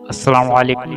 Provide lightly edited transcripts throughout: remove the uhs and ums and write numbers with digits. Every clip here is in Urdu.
السلام علیکم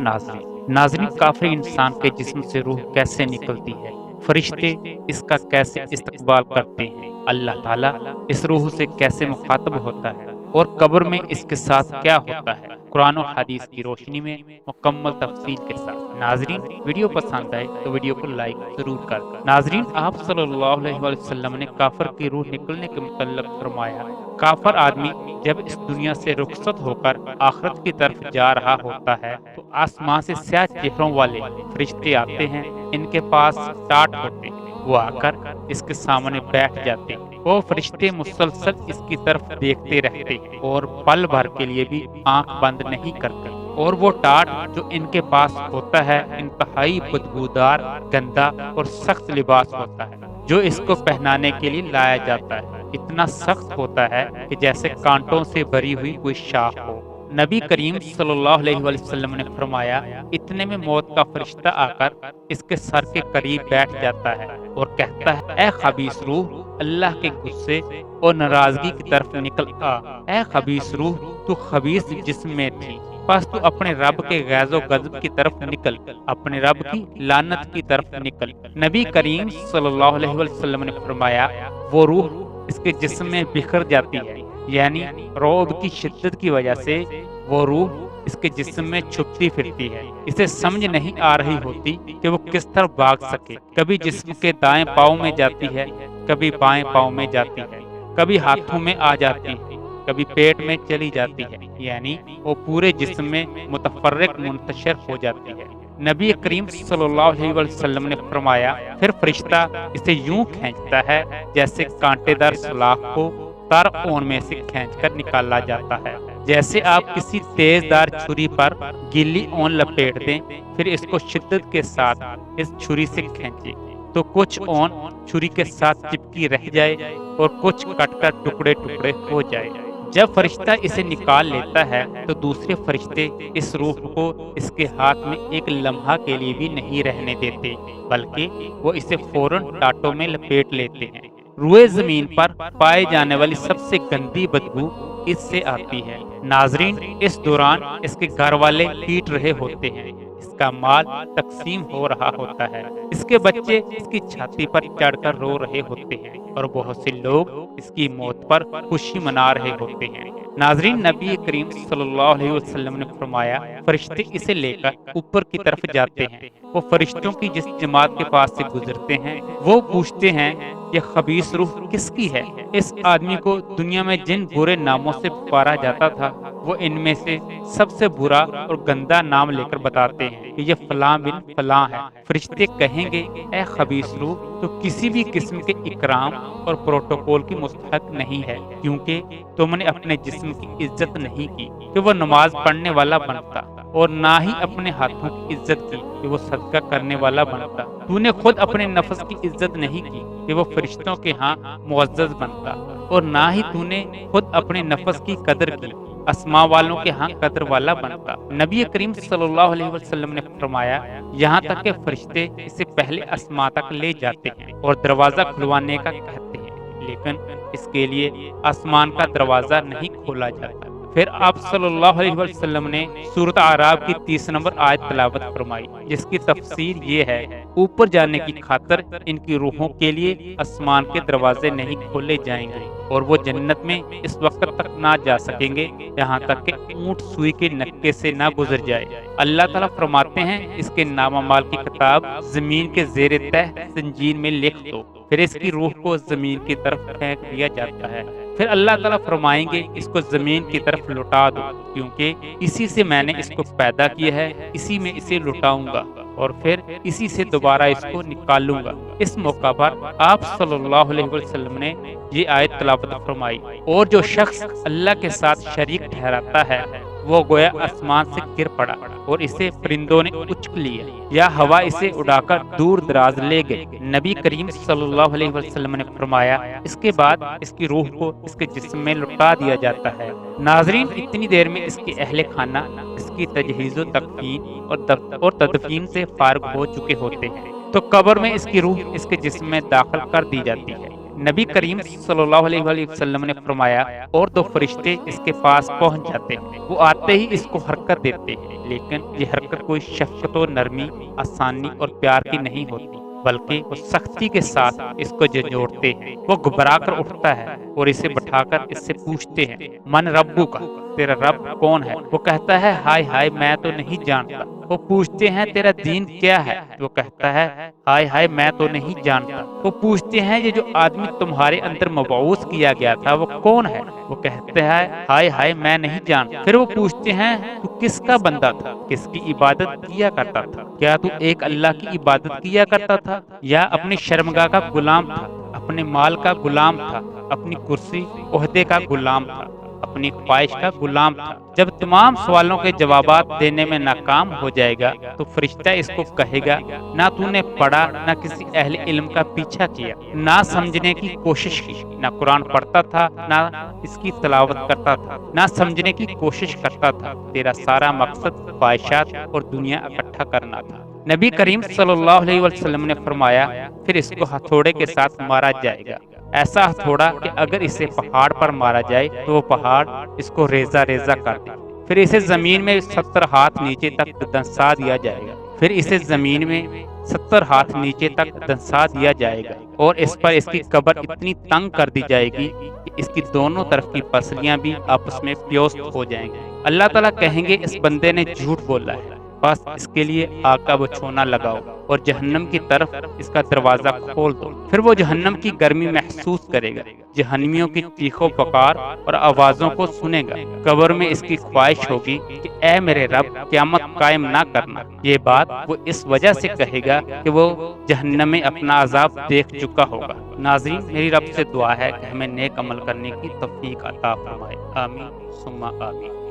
ناظرین کافر انسان کے جسم سے روح کیسے نکلتی ہے؟ فرشتے اس کا کیسے استقبال کرتے ہیں؟ اللہ تعالیٰ اس روح سے کیسے مخاطب ہوتا ہے اور قبر میں اس کے ساتھ کیا ہوتا ہے؟ قرآن و حدیث کی روشنی میں مکمل تفصیل کے ساتھ ناظرین ویڈیو پسند آئے تو ویڈیو کو لائک ضرور کر دیں۔ ناظرین آپ صلی اللہ علیہ وسلم نے کافر کی روح نکلنے کے متعلق فرمایا، کافر آدمی جب اس دنیا سے رخصت ہو کر آخرت کی طرف جا رہا ہوتا ہے تو آسمان سے سیاہ چہروں والے فرشتے آتے ہیں، ان کے پاس ٹاٹ ہوتے ہیں، وہ آ کر اس کے سامنے بیٹھ جاتے ہیں۔ وہ فرشتے مسلسل اس کی طرف دیکھتے رہتے ہیں اور پل بھر کے لیے بھی آنکھ بند نہیں کرتے، اور وہ ٹاٹ جو ان کے پاس ہوتا ہے انتہائی بدبودار، گندا اور سخت لباس ہوتا ہے جو اس کو پہنانے کے لیے لایا جاتا ہے۔ اتنا سخت ہوتا ہے کہ جیسے کانٹوں سے بھری ہوئی کوئی شاخ ہو۔ نبی کریم صلی اللہ علیہ وسلم نے فرمایا، اتنے میں موت کا فرشتہ آ کر اس کے سر کے قریب بیٹھ جاتا ہے اور کہتا ہے، اے خبیث روح، اللہ کے غصے اور ناراضگی کی طرف نکل آ۔ اے خبیث روح، تو خبیث جسم میں تھی، پس تو اپنے رب کے غیظ و غضب کی طرف نکل، اپنے رب کی لعنت کی طرف نکل۔ نبی کریم صلی اللہ علیہ وسلم نے فرمایا، وہ روح اس کے جسم میں بکھر جاتی ہے، یعنی رعب کی شدت کی وجہ سے وہ روح اس کے جسم میں چھپتی پھرتی ہے۔ اسے سمجھ نہیں آ رہی ہوتی کہ وہ کس طرح بھاگ سکے، کبھی جسم کے دائیں پاؤں میں جاتی ہے، کبھی بائیں پاؤں میں جاتی ہے، کبھی ہاتھوں میں آ جاتی ہے، کبھی پیٹ میں چلی جاتی ہے، یعنی وہ پورے جسم میں متفرق منتشر ہو جاتی ہے۔ نبی کریم صلی اللہ علیہ وسلم نے فرمایا، پھر فرشتہ اسے یوں کھینچتا ہے جیسے کانٹے دار سلاخ کو تر اون میں سے کھینچ کر نکالا جاتا ہے۔ جیسے آپ کسی تیز دار چھری پر گیلی اون لپیٹ دیں، پھر اس کو شدت کے ساتھ اس چھری سے کھینچیں تو کچھ اون چھری کے ساتھ چپکی رہ جائے اور کچھ کٹ کر ٹکڑے ٹکڑے ہو جائے۔ جب فرشتہ اسے نکال لیتا ہے تو دوسرے فرشتے اس روح کو اس کے ہاتھ میں ایک لمحہ کے لیے بھی نہیں رہنے دیتے، بلکہ وہ اسے فوراً ٹاٹوں میں لپیٹ لیتے ہیں۔ روئے زمین پر پائے جانے والی سب سے گندی بدبو اس سے آتی ہے۔ ناظرین اس دوران اس کے گھر والے پیٹ رہے ہوتے ہیں، اس کا مال تقسیم ہو رہا ہوتا ہے، اس کے بچے اس کی چھاتی پر چڑھ کر رو رہے ہوتے ہیں اور بہت سے لوگ اس کی موت پر خوشی منا رہے ہوتے ہیں۔ ناظرین نبی کریم صلی اللہ علیہ وسلم نے فرمایا، فرشتے اسے لے کر اوپر کی طرف جاتے ہیں۔ وہ فرشتوں کی جس جماعت کے پاس سے گزرتے ہیں وہ پوچھتے ہیں، یہ خبیث روح کس کی ہے؟ اس آدمی کو دنیا میں جن برے ناموں سے پکارا جاتا تھا وہ ان میں سے سب سے برا اور گندا نام لے کر بتاتے ہیں کہ یہ فلاں بن فلاں ہے۔ فرشتے کہیں گے، اے خبیث روح، تو کسی بھی قسم کے اکرام اور پروٹوکول کی مستحق نہیں ہے، کیونکہ تم نے اپنے جسم کی عزت نہیں کی کہ وہ نماز پڑھنے والا بنتا، اور نہ ہی اپنے ہاتھوں کی عزت کی کہ وہ صدقہ کرنے والا بنتا۔ تو نے خود اپنے نفس کی عزت نہیں کی کہ وہ فرشتوں کے ہاں معزز بنتا، اور نہ ہی تو نے خود اپنے نفس کی قدر کی، اسماء والوں کے ہاں قدر والا بنتا۔ نبی کریم صلی اللہ علیہ وسلم نے فرمایا، یہاں تک کہ فرشتے اسے پہلے اسماء تک لے جاتے ہیں اور دروازہ کھلوانے کا کہتے ہیں، لیکن اس کے لیے آسمان کا دروازہ نہیں کھولا جاتا۔ پھر آپ صلی اللہ علیہ وسلم نے سورۃ اعراف کی 30 نمبر آیت تلاوت فرمائی، جس کی تفسیر یہ ہے، اوپر جانے کی خاطر ان کی روحوں کے لیے آسمان کے دروازے نہیں کھولے جائیں گے، اور وہ جنت میں اس وقت تک نہ جا سکیں گے یہاں تک کہ اونٹ سوئی کے نکے سے نہ گزر جائے۔ اللہ تعالیٰ فرماتے ہیں، اس کے نام اعمال کی کتاب زمین کے زیر تہ سنجین میں لکھ دو، پھر اس کی روح کو زمین کی طرف پھینک دیا جاتا ہے۔ پھر اللہ تعالیٰ فرمائیں گے، اس کو زمین کی طرف لوٹا دو، کیونکہ اسی سے میں نے اس کو پیدا کیا ہے، اسی میں اسے لوٹاؤں گا، اور پھر اسی سے دوبارہ اس کو نکالوں گا۔ اس موقع پر آپ صلی اللہ علیہ وسلم نے یہ آیت تلاوت فرمائی، اور جو شخص اللہ کے ساتھ شریک ٹھہراتا ہے وہ گویا آسمان سے گر پڑا اور اسے پرندوں نے اچک لیا، یا ہوا اسے اڑا کر دور دراز لے گئی۔ نبی کریم صلی اللہ علیہ وسلم نے فرمایا، اس کے بعد اس کی روح کو اس کے جسم میں لٹا دیا جاتا ہے۔ ناظرین اتنی دیر میں اس کے اہل خانہ اس کی تجہیز و تکفین اور تدفین سے فارغ ہو چکے ہوتے ہیں، تو قبر میں اس کی روح اس کے جسم میں داخل کر دی جاتی ہے۔ نبی کریم صلی اللہ علیہ وآلہ وسلم نے فرمایا اور دو فرشتے اس کے پاس پہنچ جاتے ہیں، وہ آتے ہی اس کو حرکت دیتے ہیں، لیکن یہ حرکت کوئی شفقت و نرمی، آسانی اور پیار کی نہیں ہوتی، بلکہ وہ سختی کے ساتھ اس کو جھنجھوڑتے ہیں۔ وہ گھبرا کر اٹھتا ہے اور اسے بٹھا کر اس سے پوچھتے ہیں، من ربو کا، تیرا رب کون ہے؟ وہ کہتا ہے ہائے ہائے میں تو نہیں جانتا۔ وہ پوچھتے ہیں تیرا دین کیا ہے؟ وہ کہتا ہے ہائے ہائے میں تو نہیں جانتا۔ وہ پوچھتے ہیں یہ جو آدمی تمہارے اندر مبعوث کیا گیا تھا وہ کون ہے؟ وہ کہتے ہیں ہائے ہائے میں نہیں جانتا۔ پھر وہ پوچھتے ہیں تو کس کا بندہ تھا؟ کس کی عبادت کیا کرتا تھا؟ کیا تو ایک اللہ کی عبادت کیا کرتا تھا یا اپنی شرمگاہ کا غلام تھا، اپنے مال کا غلام تھا، اپنی کرسی عہدے کا غلام تھا، اپنی خواہش کا غلام تھا؟ جب تمام سوالوں کے جوابات دینے میں ناکام ہو جائے گا تو فرشتہ اس کو کہے گا نہ تو نے پڑھا، نہ کسی اہل علم کا پیچھا کیا، نہ سمجھنے کی کوشش کی، نہ قرآن پڑھتا تھا، نہ اس کی تلاوت کرتا تھا، نہ سمجھنے کی کوشش کرتا تھا، تیرا سارا مقصد خواہشات اور دنیا اکٹھا کرنا تھا۔ نبی کریم صلی اللہ علیہ وسلم نے فرمایا پھر اس کو ہتھوڑے کے ساتھ مارا جائے گا، ایسا ہتھوڑا کہ اگر اسے پہاڑ پر مارا جائے تو وہ پہاڑ اس کو ریزہ ریزہ کر دے۔ پھر اسے زمین میں 70 ہاتھ نیچے تک دنسا دیا جائے گا، پھر اسے زمین میں 70 ہاتھ نیچے تک دنسا دیا جائے گا اور اس پر اس کی قبر اتنی تنگ کر دی جائے گی کہ اس کی دونوں طرف کی پسلیاں بھی آپس میں پیوست ہو جائیں گی۔ اللہ تعالیٰ کہیں گے اس بندے نے جھوٹ بولا ہے، بس اس کے لیے آگ کا بچھونا لگاؤ اور جہنم کی طرف اس کا دروازہ کھول دو۔ پھر وہ جہنم کی گرمی محسوس کرے گا، جہنمیوں کی چیخ و پکار اور آوازوں کو سنے گا۔ قبر میں اس کی خواہش ہوگی کہ اے میرے رب قیامت قائم نہ کرنا۔ یہ بات وہ اس وجہ سے کہے گا کہ وہ جہنم میں اپنا عذاب دیکھ چکا ہوگا۔ ناظرین، میری رب سے دعا ہے کہ ہمیں نیک عمل کرنے کی توفیق عطا فرمائے، آمین ثم آمین۔